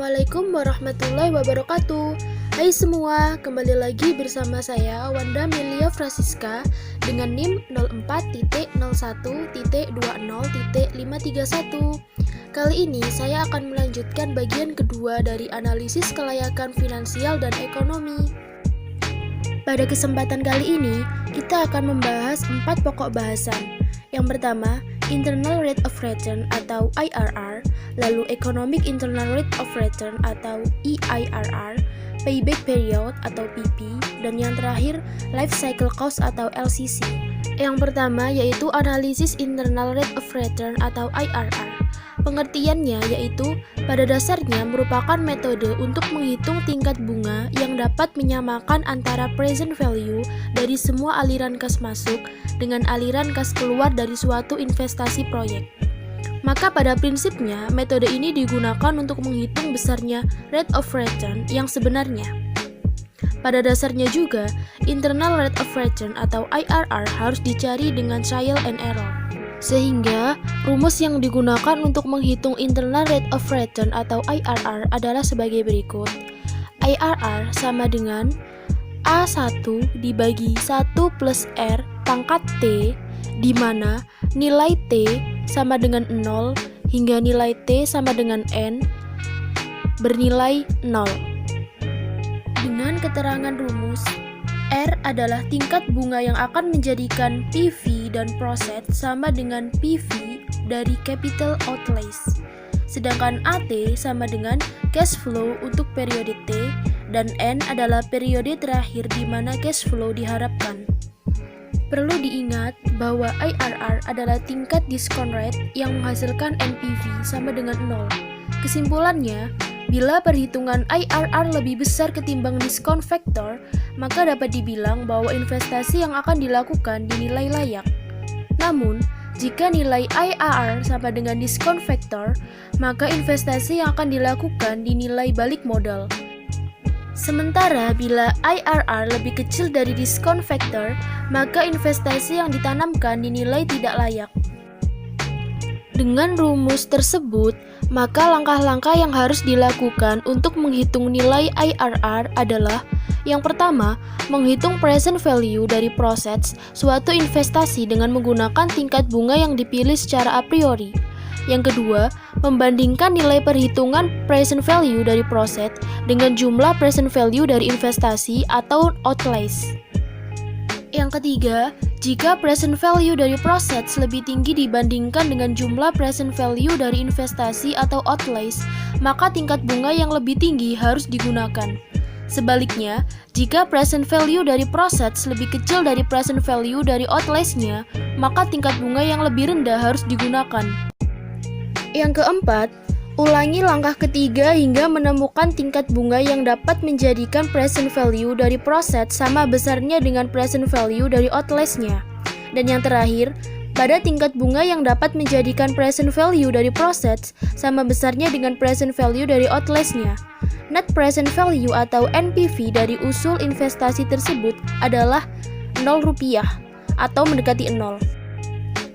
Assalamualaikum warahmatullahi wabarakatuh. Hai semua, kembali lagi bersama saya Wanda Melia Francisca dengan NIM 04.01.20.531. Kali ini saya akan melanjutkan bagian kedua dari analisis kelayakan finansial dan ekonomi. Pada kesempatan kali ini, kita akan membahas 4 pokok bahasan. Yang pertama, Internal Rate of Return atau IRR, lalu Economic Internal Rate of Return atau EIRR, Payback Period atau PP, dan yang terakhir Life Cycle Cost atau LCC. Yang pertama yaitu Analisis Internal Rate of Return atau IRR. Pengertiannya yaitu pada dasarnya merupakan metode untuk menghitung tingkat bunga yang dapat menyamakan antara present value dari semua aliran kas masuk dengan aliran kas keluar dari suatu investasi proyek. Maka pada prinsipnya metode ini digunakan untuk menghitung besarnya rate of return yang sebenarnya. Pada dasarnya juga, internal rate of return atau IRR harus dicari dengan trial and error. Sehingga, rumus yang digunakan untuk menghitung internal rate of return atau IRR adalah sebagai berikut. IRR sama dengan A1 dibagi 1 plus R pangkat T, di mana nilai T sama dengan 0 hingga nilai T sama dengan N bernilai 0. Dengan keterangan rumus, R adalah tingkat bunga yang akan menjadikan PV dan Proceed sama dengan PV dari Capital Outlays. Sedangkan AT sama dengan cash flow untuk periode T dan N adalah periode terakhir di mana cash flow diharapkan. Perlu diingat bahwa IRR adalah tingkat discount rate yang menghasilkan NPV sama dengan 0. Kesimpulannya, bila perhitungan IRR lebih besar ketimbang diskon factor, maka dapat dibilang bahwa investasi yang akan dilakukan dinilai layak. Namun, jika nilai IRR sama dengan diskon factor, maka investasi yang akan dilakukan dinilai balik modal. Sementara bila IRR lebih kecil dari diskon factor, maka investasi yang ditanamkan dinilai tidak layak. Dengan rumus tersebut, maka langkah-langkah yang harus dilakukan untuk menghitung nilai IRR adalah: yang pertama, menghitung present value dari proses suatu investasi dengan menggunakan tingkat bunga yang dipilih secara a priori. Yang kedua, membandingkan nilai perhitungan present value dari proses dengan jumlah present value dari investasi atau outlays. Yang ketiga, jika present value dari proses lebih tinggi dibandingkan dengan jumlah present value dari investasi atau outlays, maka tingkat bunga yang lebih tinggi harus digunakan. Sebaliknya, jika present value dari proses lebih kecil dari present value dari outlays-nya, maka tingkat bunga yang lebih rendah harus digunakan. Yang keempat, ulangi langkah ketiga hingga menemukan tingkat bunga yang dapat menjadikan present value dari proses sama besarnya dengan present value dari outlays-nya. Dan yang terakhir, pada tingkat bunga yang dapat menjadikan present value dari proses sama besarnya dengan present value dari outlays-nya. Net present value atau NPV dari usul investasi tersebut adalah Rp0 atau mendekati 0.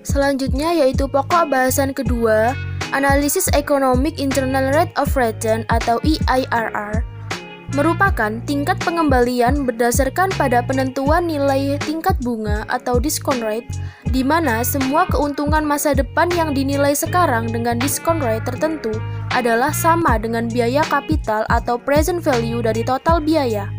Selanjutnya yaitu pokok bahasan kedua, Analisis Economic Internal Rate of Return atau EIRR, merupakan tingkat pengembalian berdasarkan pada penentuan nilai tingkat bunga atau discount rate, di mana semua keuntungan masa depan yang dinilai sekarang dengan discount rate tertentu adalah sama dengan biaya kapital atau present value dari total biaya.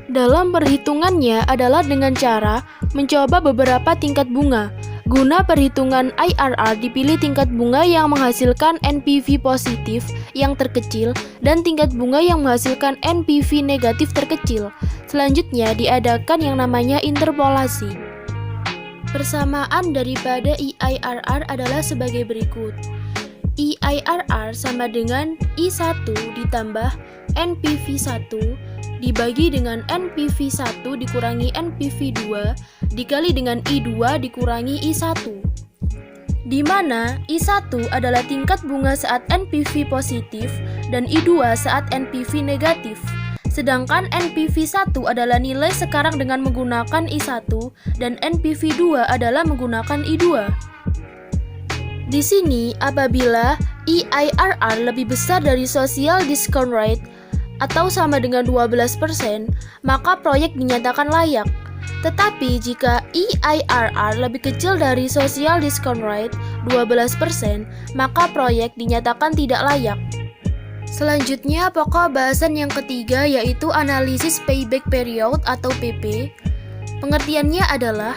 Dalam perhitungannya adalah dengan cara mencoba beberapa tingkat bunga. Guna perhitungan IRR dipilih tingkat bunga yang menghasilkan NPV positif yang terkecil dan tingkat bunga yang menghasilkan NPV negatif terkecil. Selanjutnya diadakan yang namanya interpolasi. Persamaan daripada EIRR adalah sebagai berikut. EIRR sama dengan I1 ditambah NPV1 dibagi dengan NPV1 dikurangi NPV2 dikali dengan I2 dikurangi I1, di mana I1 adalah tingkat bunga saat NPV positif dan I2 saat NPV negatif. Sedangkan NPV1 adalah nilai sekarang dengan menggunakan I1 dan NPV2 adalah menggunakan I2. Di sini, apabila EIRR lebih besar dari social discount rate atau sama dengan 12%, maka proyek dinyatakan layak. Tetapi jika EIRR lebih kecil dari social discount rate 12%, maka proyek dinyatakan tidak layak. Selanjutnya, pokok bahasan yang ketiga yaitu analisis payback period atau PP. Pengertiannya adalah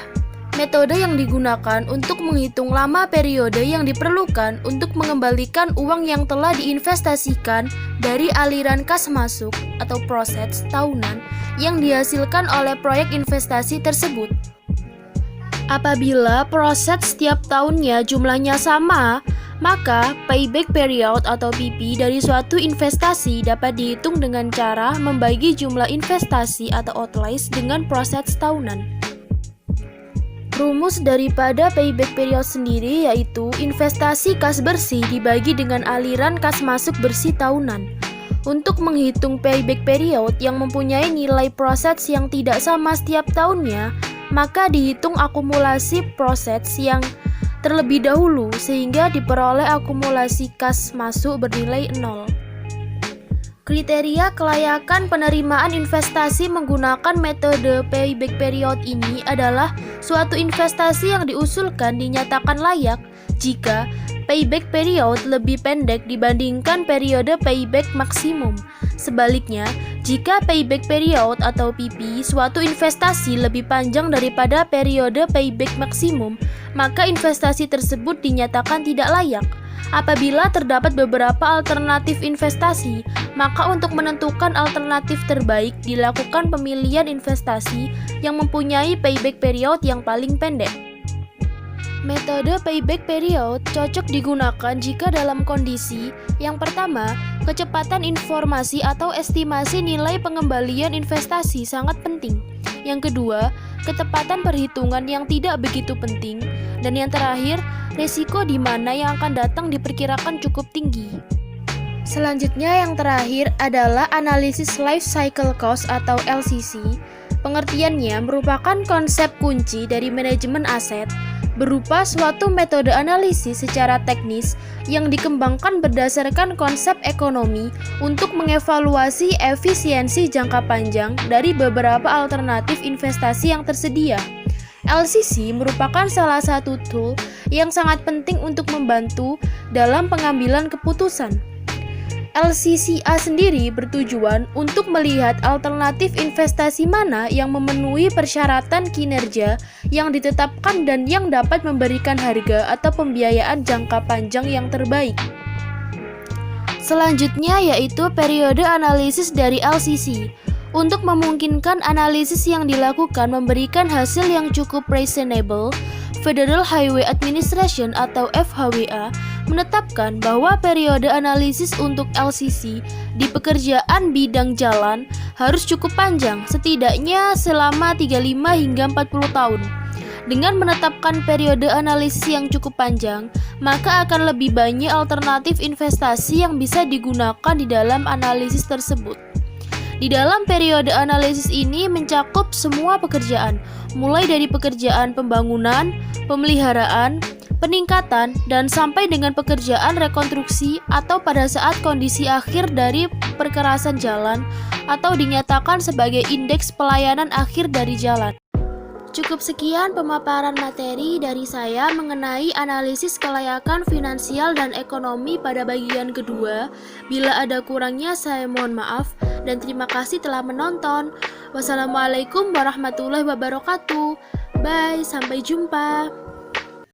metode yang digunakan untuk menghitung lama periode yang diperlukan untuk mengembalikan uang yang telah diinvestasikan dari aliran kas masuk atau proses tahunan yang dihasilkan oleh proyek investasi tersebut. Apabila proses setiap tahunnya jumlahnya sama, maka payback period atau PP dari suatu investasi dapat dihitung dengan cara membagi jumlah investasi atau outlays dengan proses tahunan. Rumus daripada payback period sendiri yaitu investasi kas bersih dibagi dengan aliran kas masuk bersih tahunan. Untuk menghitung payback period yang mempunyai nilai proses yang tidak sama setiap tahunnya, maka dihitung akumulasi proses yang terlebih dahulu sehingga diperoleh akumulasi kas masuk bernilai 0. Kriteria kelayakan penerimaan investasi menggunakan metode payback period ini adalah suatu investasi yang diusulkan dinyatakan layak jika payback period lebih pendek dibandingkan periode payback maksimum. Sebaliknya, jika payback period atau PP suatu investasi lebih panjang daripada periode payback maksimum, maka investasi tersebut dinyatakan tidak layak. Apabila terdapat beberapa alternatif investasi, maka untuk menentukan alternatif terbaik dilakukan pemilihan investasi yang mempunyai payback period yang paling pendek. Metode payback period cocok digunakan jika dalam kondisi yang pertama, kecepatan informasi atau estimasi nilai pengembalian investasi sangat penting. Yang kedua, ketepatan perhitungan yang tidak begitu penting. Dan yang terakhir, risiko di mana yang akan datang diperkirakan cukup tinggi. Selanjutnya yang terakhir adalah analisis life cycle cost atau LCC. Pengertiannya merupakan konsep kunci dari manajemen aset, berupa suatu metode analisis secara teknis yang dikembangkan berdasarkan konsep ekonomi untuk mengevaluasi efisiensi jangka panjang dari beberapa alternatif investasi yang tersedia. LCC merupakan salah satu tool yang sangat penting untuk membantu dalam pengambilan keputusan. LCCA sendiri bertujuan untuk melihat alternatif investasi mana yang memenuhi persyaratan kinerja yang ditetapkan dan yang dapat memberikan harga atau pembiayaan jangka panjang yang terbaik. Selanjutnya yaitu periode analisis dari LCC. Untuk memungkinkan analisis yang dilakukan memberikan hasil yang cukup reasonable, Federal Highway Administration atau FHWA menetapkan bahwa periode analisis untuk LCC di pekerjaan bidang jalan harus cukup panjang, setidaknya selama 35 hingga 40 tahun. Dengan menetapkan periode analisis yang cukup panjang, maka akan lebih banyak alternatif investasi yang bisa digunakan di dalam analisis tersebut. Di dalam periode analisis ini mencakup semua pekerjaan, mulai dari pekerjaan pembangunan, pemeliharaan, peningkatan, dan sampai dengan pekerjaan rekonstruksi atau pada saat kondisi akhir dari perkerasan jalan atau dinyatakan sebagai indeks pelayanan akhir dari jalan. Cukup sekian pemaparan materi dari saya mengenai analisis kelayakan finansial dan ekonomi pada bagian kedua. Bila ada kurangnya saya mohon maaf dan terima kasih telah menonton. Wassalamualaikum warahmatullahi wabarakatuh. Bye, sampai jumpa.